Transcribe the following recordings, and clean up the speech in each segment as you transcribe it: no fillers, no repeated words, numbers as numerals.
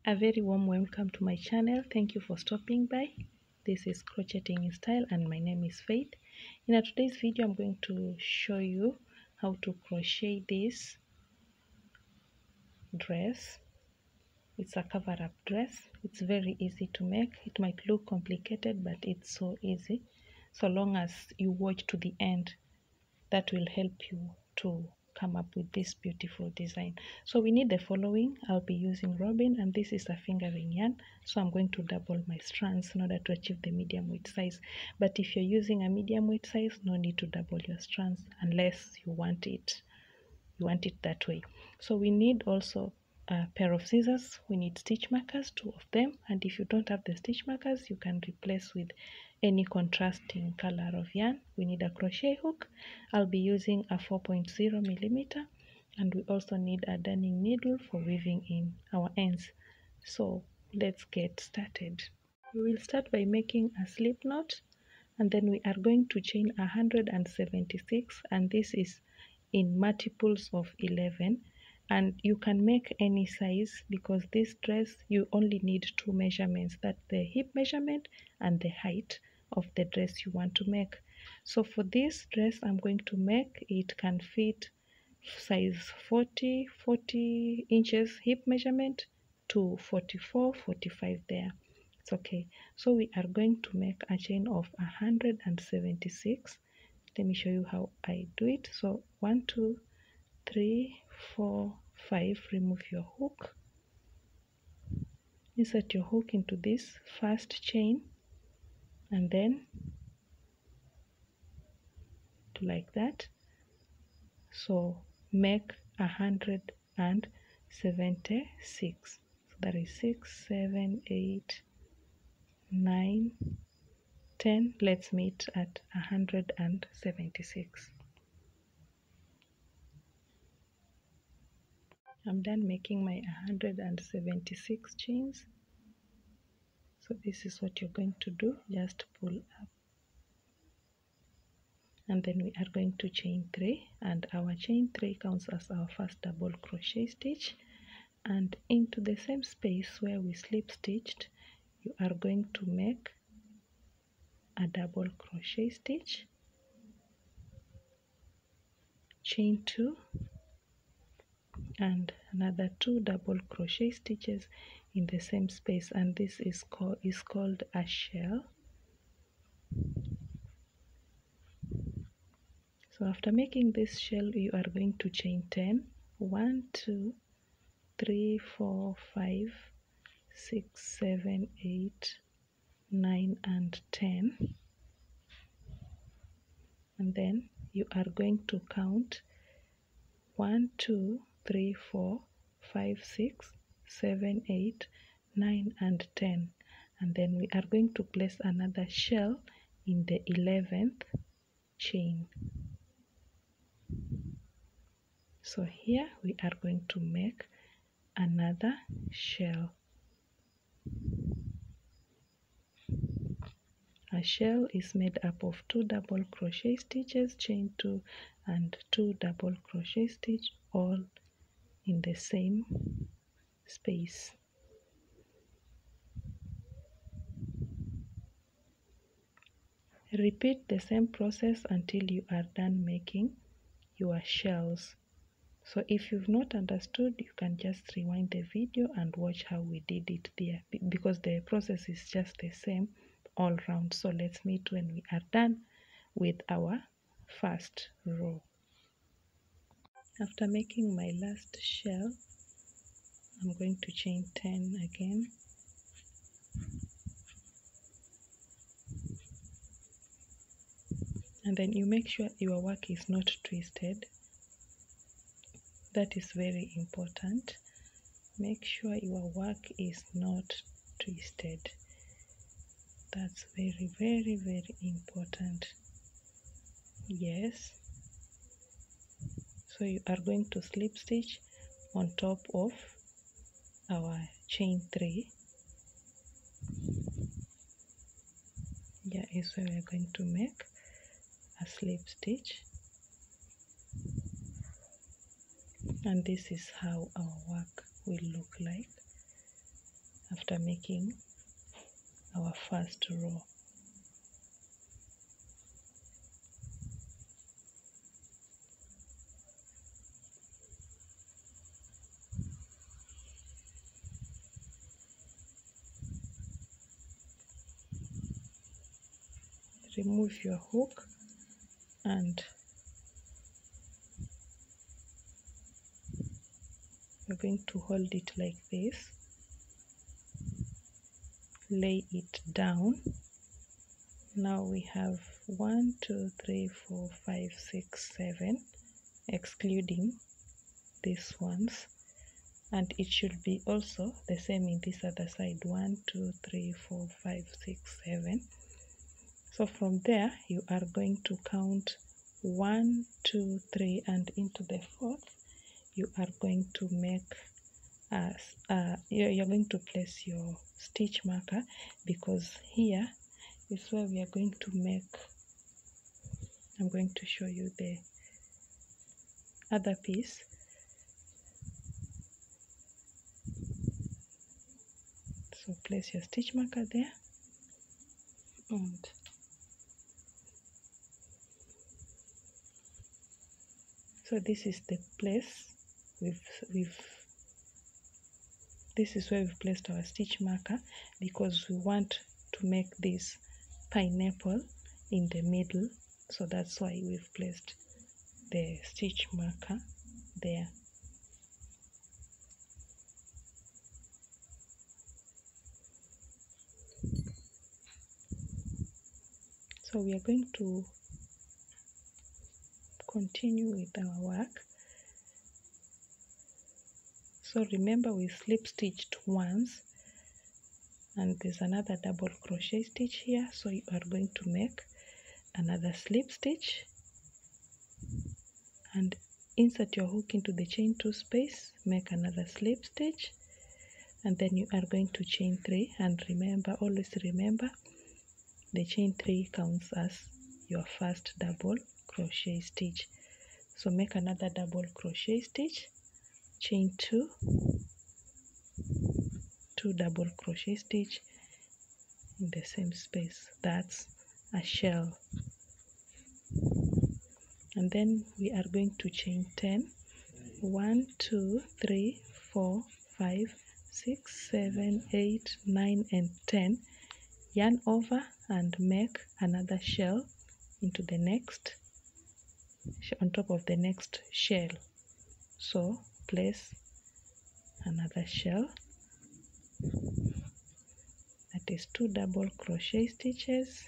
A very warm welcome to my channel. Thank you for stopping by. This is Crocheting in Style and my name is Faith. In today's video I'm going to show you how to crochet this dress. It's a cover-up dress. It's very easy to make. It might look complicated, but it's so easy. So long as you watch to the end, that will help you to come up with this beautiful design. So we need the following. I'll be using robin, and this is a fingering yarn, so I'm going to double my strands in order to achieve the medium weight size. But if you're using a medium weight size, no need to double your strands unless you want it that way. So we need also a pair of scissors. We need stitch markers, 2 of them, and if you don't have the stitch markers, you can replace with any contrasting color of yarn. We need a crochet hook. I'll be using a 4.0 millimeter, and we also need a darning needle for weaving in our ends. So let's get started. We will start by making a slip knot, and then we are going to chain 176, and this is in multiples of 11, and you can make any size because this dress you only need 2 measurements, that's the hip measurement and the height of the dress you want to make. So for this dress I'm going to make, it can fit size 40 inches hip measurement to 44-45 there. It's okay. So we are going to make a chain of 176. Let me show you how I do it. So 1 2 3 4 5, remove your hook, insert your hook into this first chain, and then do like that. So make 176. So that is 6 7 8 9 10. Let's meet at 176. I'm done making my 176 chains. So this is what you're going to do. Just pull up, and then we are going to chain 3, and our chain 3 counts as our first double crochet stitch. And into the same space where we slip stitched, you are going to make a double crochet stitch, chain 2, and another 2 double crochet stitches in the same space, and this is called a shell. So after making this shell, you are going to chain 10. 1 2 3 4 5 6 7 8 9 and 10, and then you are going to count 1 2 3 4 5 6 7 8 9 and 10, and then we are going to place another shell in the 11th chain. So here we are going to make another shell. A shell is made up of 2 double crochet stitches, chain 2, and 2 double crochet stitch, all in the same space. Repeat the same process until you are done making your shells. So if you've not understood, you can just rewind the video and watch how we did it there, because the process is just the same all round. So let's meet when we are done with our first row. After making my last shell, I'm going to chain 10 again, and then you make sure your work is not twisted. That is very important. Make sure your work is not twisted. That's very important. Yes. So you are going to slip stitch on top of our chain 3. Here is where we are going to make a slip stitch, and this is how our work will look like. after making our first row. Remove your hook and you're going to hold it like this, lay it down. Now we have 1 2 3 4 5 6 7, excluding these ones, and it should be also the same in this other side, 1 2 3 4 5 6 7. So from there you are going to count 1 2 3, and into the fourth you are going to make you're going to place your stitch marker, because here is where we are going to make, I'm going to show you the other piece. So place your stitch marker there, and so this is the place this is where we've placed our stitch marker, because we want to make this pineapple in the middle, so that's why we've placed the stitch marker there. So we are going to continue with our work. So remember, we slip stitched once, and there's another double crochet stitch here, so you are going to make another slip stitch and insert your hook into the chain 2 space, make another slip stitch, and then you are going to chain 3. And remember, always remember, the chain 3 counts as your first double crochet stitch. So make another double crochet stitch, chain 2, 2 double crochet stitch in the same space. That's a shell. And then we are going to chain 10, 1 2 3 4 5 6 7 8 9 and 10, yarn over and make another shell into the next, on top of the next shell. So place another shell, that is 2 double crochet stitches,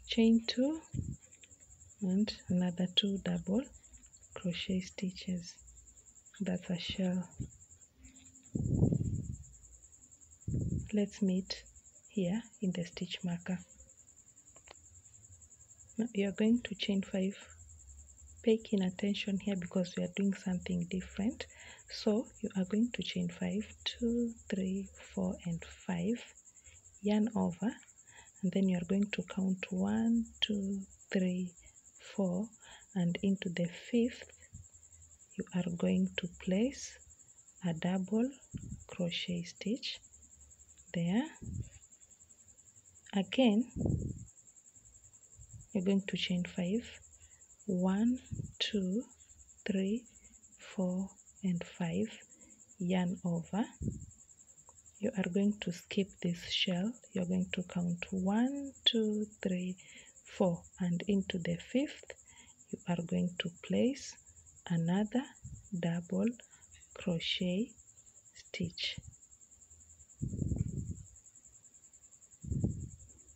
chain 2 and another 2 double crochet stitches. That's a shell. Let's meet here in the stitch marker. Now you are going to chain 5. Pay keen attention here because we are doing something different. So you are going to chain 5, 2 3 4 and 5, yarn over, and then you are going to count 1 2 3 4, and into the 5th you are going to place a double crochet stitch there. Again you're going to chain 5, 1 2 3 4 and 5, yarn over. You are going to skip this shell. You're going to count 1 2 3 4, and into the 5th you are going to place another double crochet stitch,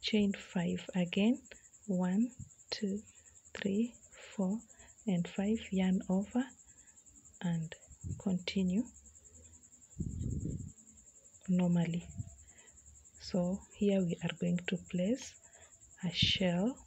chain 5 again, 1 2 3 4 and 5, yarn over and continue normally. So here we are going to place a shell,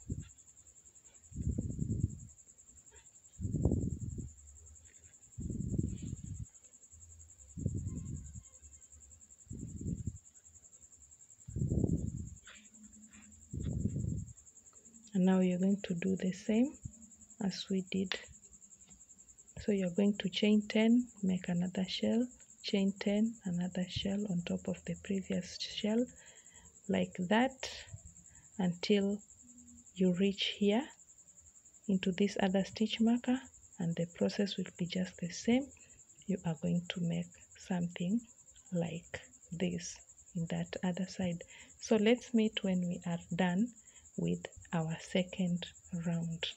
and now you're going to do the same as we did. So you're going to chain 10, make another shell, chain 10, another shell on top of the previous shell, like that, until you reach here into this other stitch marker, and the process will be just the same. You are going to make something like this in that other side. So let's meet when we are done with our second round.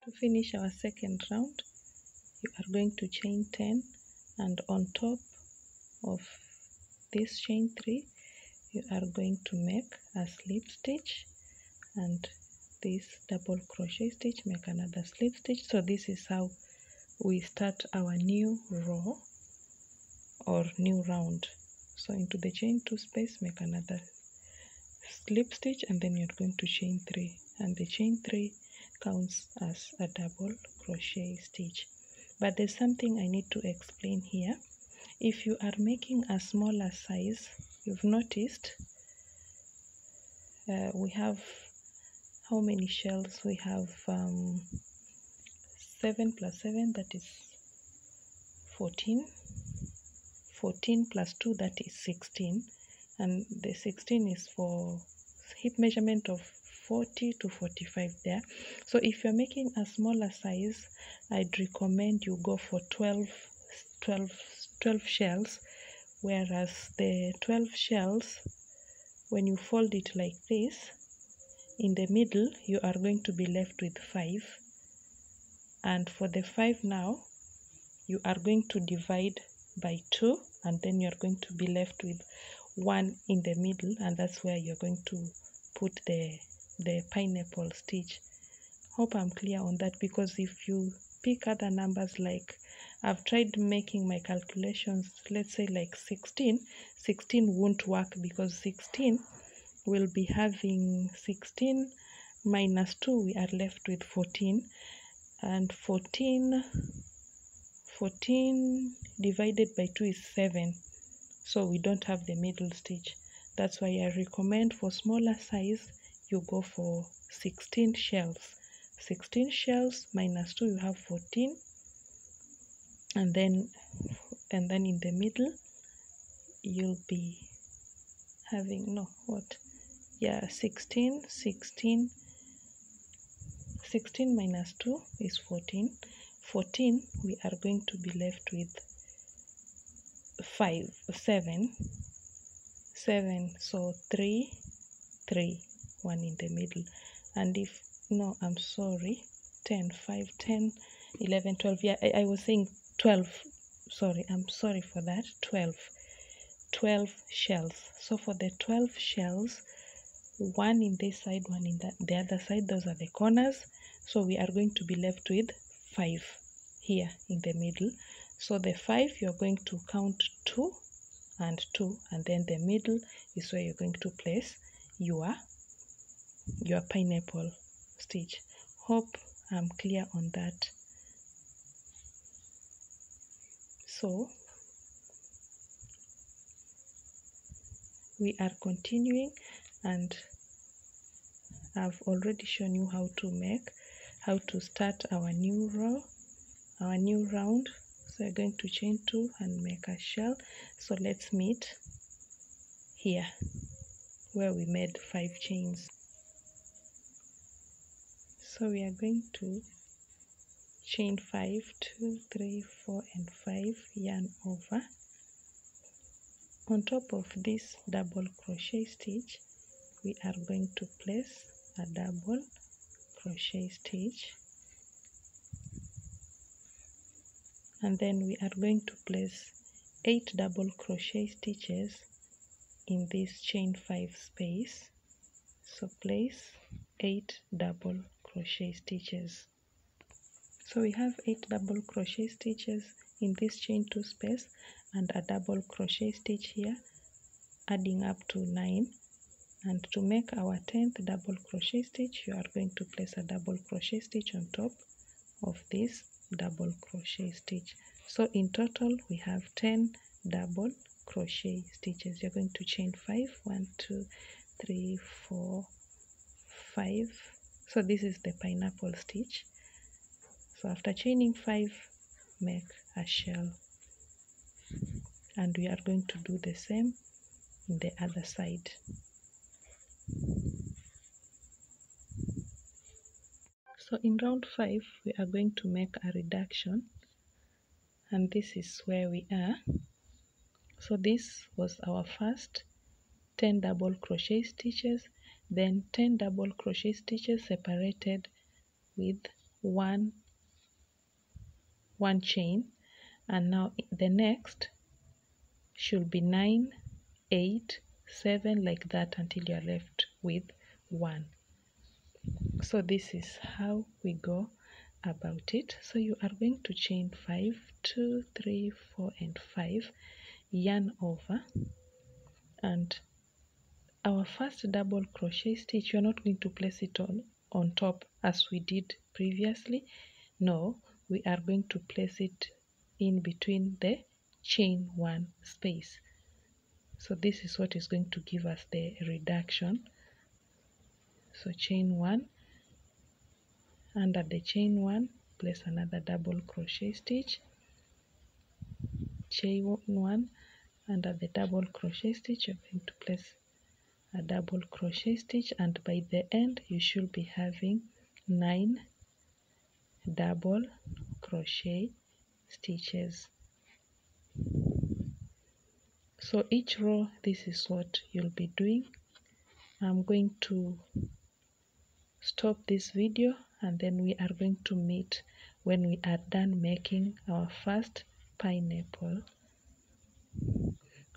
To finish our second round, you are going to chain 10, and on top of this chain 3 you are going to make a slip stitch, and this double crochet stitch, make another slip stitch. So this is how we start our new row or new round. So into the chain 2 space, make another slip stitch, and then you're going to chain 3, and the chain 3 counts as a double crochet stitch. But there's something I need to explain here. If you are making a smaller size, you've noticed we have how many shells? We have 7 plus 7, that is 14. 14 plus 2, that is 16, and the 16 is for hip measurement of 40 to 45 there. So if you're making a smaller size, I'd recommend you go for 12 shells, whereas the 12 shells, when you fold it like this, in the middle you are going to be left with 5, and for the 5 now you are going to divide by 2, and then you're going to be left with 1 in the middle, and that's where you're going to put the pineapple stitch. Hope I'm clear on that, because if you pick other numbers, like I've tried making my calculations, let's say like 16 won't work, because 16 will be having 16 minus 2, we are left with 14, and 14 divided by 2 is 7, so we don't have the middle stitch. That's why I recommend for smaller size you go for 16 shells. 16 shells minus 2, you have 14, and then in the middle you'll be having 16 minus 2 is 14. 14, we are going to be left with 7, so 3, 1 in the middle, and if no, I'm sorry, 10, 5, 10, 11, 12, yeah, I was saying 12, sorry, I'm sorry for that, 12 shells. So for the 12 shells, 1 in this side, 1 in the other side, those are the corners, so we are going to be left with 5 here in the middle. So the 5, you're going to count 2 and 2, and then the middle is where you're going to place your pineapple stitch. Hope I'm clear on that. So we are continuing, and I've already shown you how to start our new row, our new round. So we're going to chain 2 and make a shell. So let's meet here where we made 5 chains. So we are going to chain 5, 2, 3, 4 and 5, yarn over. On top of this double crochet stitch, we are going to place a double crochet stitch, and then we are going to place 8 double crochet stitches in this chain 5 space. So place 8 double crochet stitches. So we have 8 double crochet stitches in this chain 2 space, and a double crochet stitch here, adding up to 9. And to make our 10th double crochet stitch, you are going to place a double crochet stitch on top of this double crochet stitch. So in total we have 10 double crochet stitches. You're going to chain 5, 1, 2, 3, 4, 5. So this is the pineapple stitch. So after chaining 5, make a shell, and we are going to do the same in the other side. So in round 5 we are going to make a reduction, and this is where we are. So this was our first 10 double crochet stitches, then 10 double crochet stitches separated with one chain, and now the next should be 9, 8, 7, like that until you are left with 1. So this is how we go about it. So you are going to chain 5, 2, 3, 4 and 5, yarn over, and our first double crochet stitch, you're not going to place it on top as we did previously. No, we are going to place it in between the chain 1 space. So this is what is going to give us the reduction. So chain 1, under the chain 1 place another double crochet stitch, chain 1, under the double crochet stitch you're going to place a double crochet stitch, and by the end you should be having 9 double crochet stitches. So each row, this is what you'll be doing. I'm going to stop this video, and then we are going to meet when we are done making our first pineapple.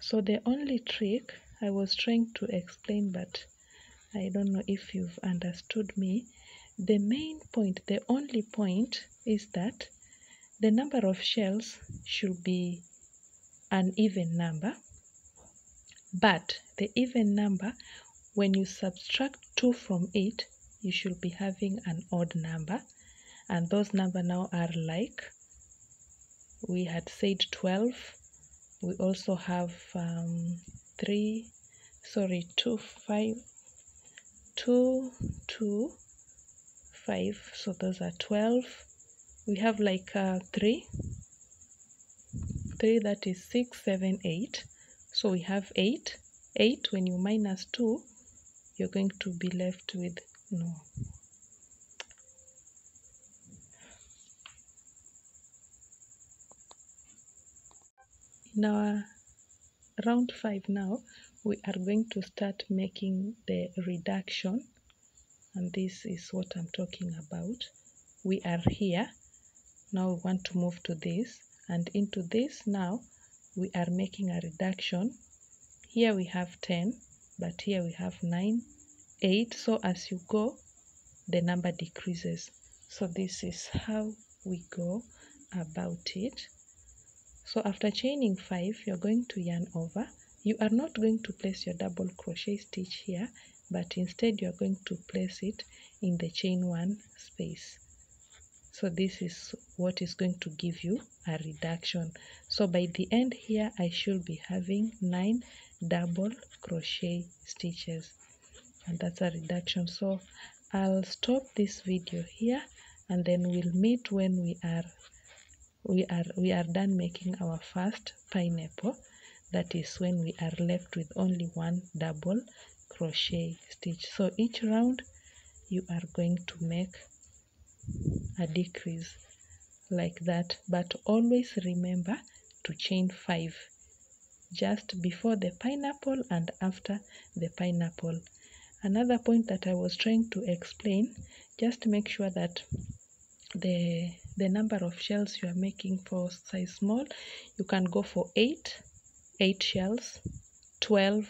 So the only trick I was trying to explain, but I don't know if you've understood me. The main point, the only point is that the number of shells should be an even number, but the even number, when you subtract 2 from it, you should be having an odd number, and those numbers now are like we had said 12. We also have 2, 5, 2, 2, 5, so those are 12. We have like 3, that is 6, 7, 8. So we have 8. When you minus 2, you're going to be left with no. In our round 5 now, we are going to start making the reduction, and this is what I'm talking about. We are here. Now we want to move to this, and into this now we are making a reduction. Here we have 10, but here we have 9, 8. So as you go, the number decreases. So this is how we go about it. So after chaining 5, you're going to yarn over. You are not going to place your double crochet stitch here, but instead you're going to place it in the chain 1 space. So this is what is going to give you a reduction. So by the end here, I should be having 9 double crochet stitches, and that's a reduction. So I'll stop this video here, and then we'll meet when we are done making our first pineapple. That is when we are left with only 1 double crochet stitch. So each round you are going to make a decrease like that, but always remember to chain 5 just before the pineapple and after the pineapple. Another point that I was trying to explain, just make sure that the number of shells you are making for size small, you can go for 8 shells, 12,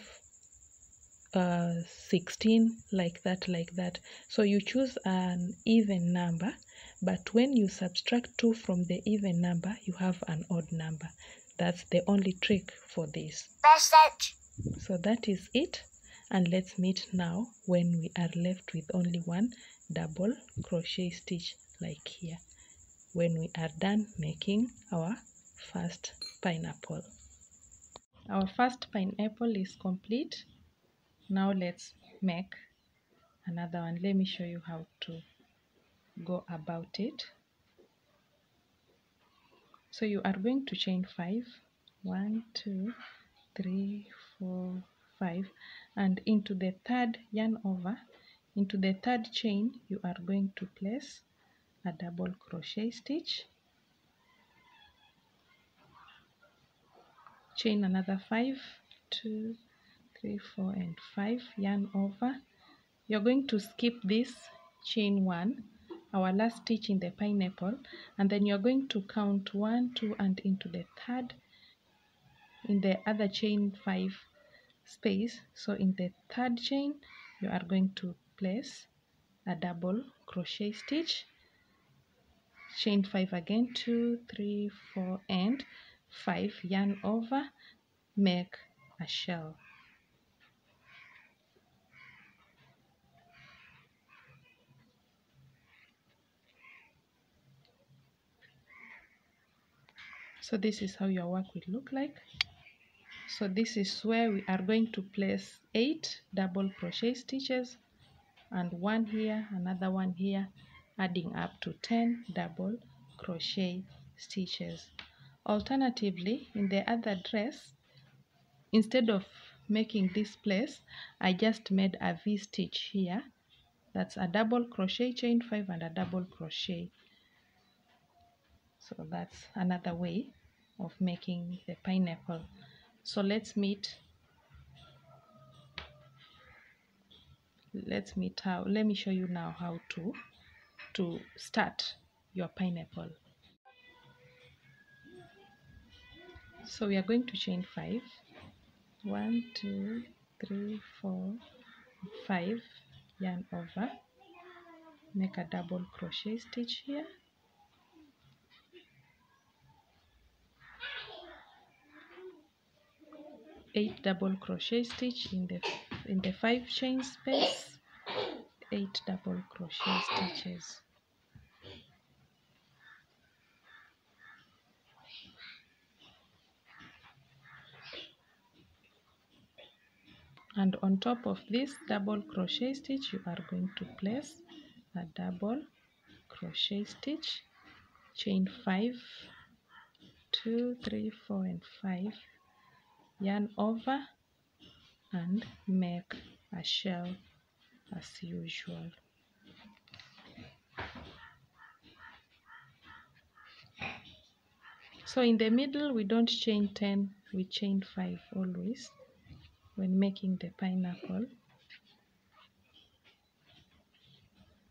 16, like that. So you choose an even number, but when you subtract 2 from the even number, you have an odd number. That's the only trick for this. So that is it, and let's meet now when we are left with only 1 double crochet stitch, like here, when we are done making our first pineapple. Our first pineapple is complete. Now let's make another one. Let me show you how to go about it. So you are going to chain 5, 1, 2, 3, 4, 5, and into the third yarn over, into the third chain, you are going to place a double crochet stitch, chain another 5, 2, 3, 4, and 5, yarn over. You're going to skip this chain 1, our last stitch in the pineapple, and then you're going to count 1, 2, and into the third, in the other chain 5 space. So in the third chain, you are going to place a double crochet stitch, chain 5 again, 2, 3, 4, and 5, yarn over, make a shell. So this is how your work will look like. So this is where we are going to place 8 double crochet stitches, and one here, another one here, adding up to 10 double crochet stitches. Alternatively, in the other dress, instead of making this place, I just made a V stitch here. That's a double crochet, chain 5, and a double crochet. So that's another way of making the pineapple. So let me show you now how to start your pineapple. So we are going to chain 5, 1, 2, 3, 4, 5, yarn over, make a double crochet stitch here, 8 double crochet stitch in the 5 chain space, 8 double crochet stitches. And on top of this double crochet stitch, you are going to place a double crochet stitch, chain 5, 2, 3, 4, and 5, yarn over, and make a shell as usual. So in the middle, we don't chain 10, we chain 5 always when making the pineapple.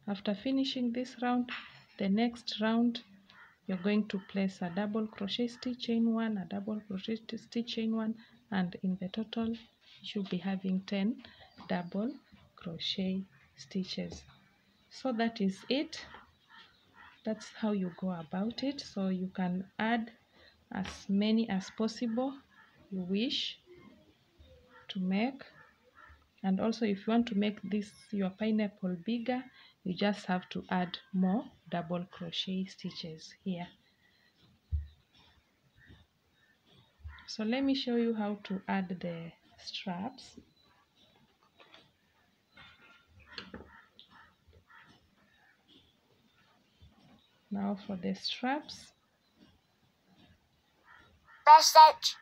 After finishing this round, the next round, you're going to place a double crochet stitch, chain 1, a double crochet stitch, chain 1, and in the total, you should be having 10 double crochet stitches. So that is it. That's how you go about it. So you can add as many as possible you wish to make. And also, if you want to make this your pineapple bigger, you just have to add more double crochet stitches here. So let me show you how to add the straps. Now for the straps, stitch.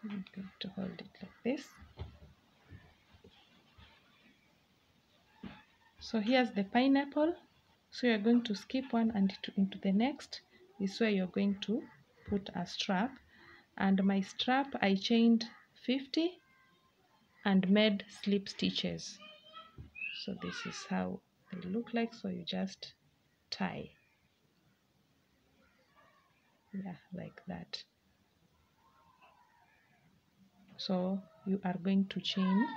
I'm going to hold it like this. So here's the pineapple. So you're going to skip one and into the next is where you're going to put a strap. And my strap, I chained 50 and made slip stitches. So this is how they look like. So you just tie, yeah, like that. So you are going to chain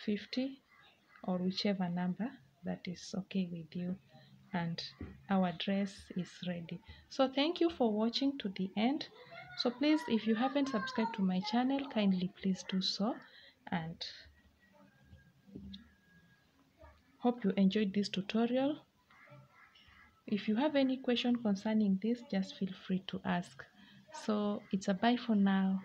50 or whichever number that is okay with you, and our dress is ready. So thank you for watching to the end. So please, if you haven't subscribed to my channel, kindly please do so, and hope you enjoyed this tutorial. If you have any question concerning this, just feel free to ask. So it's a bye for now.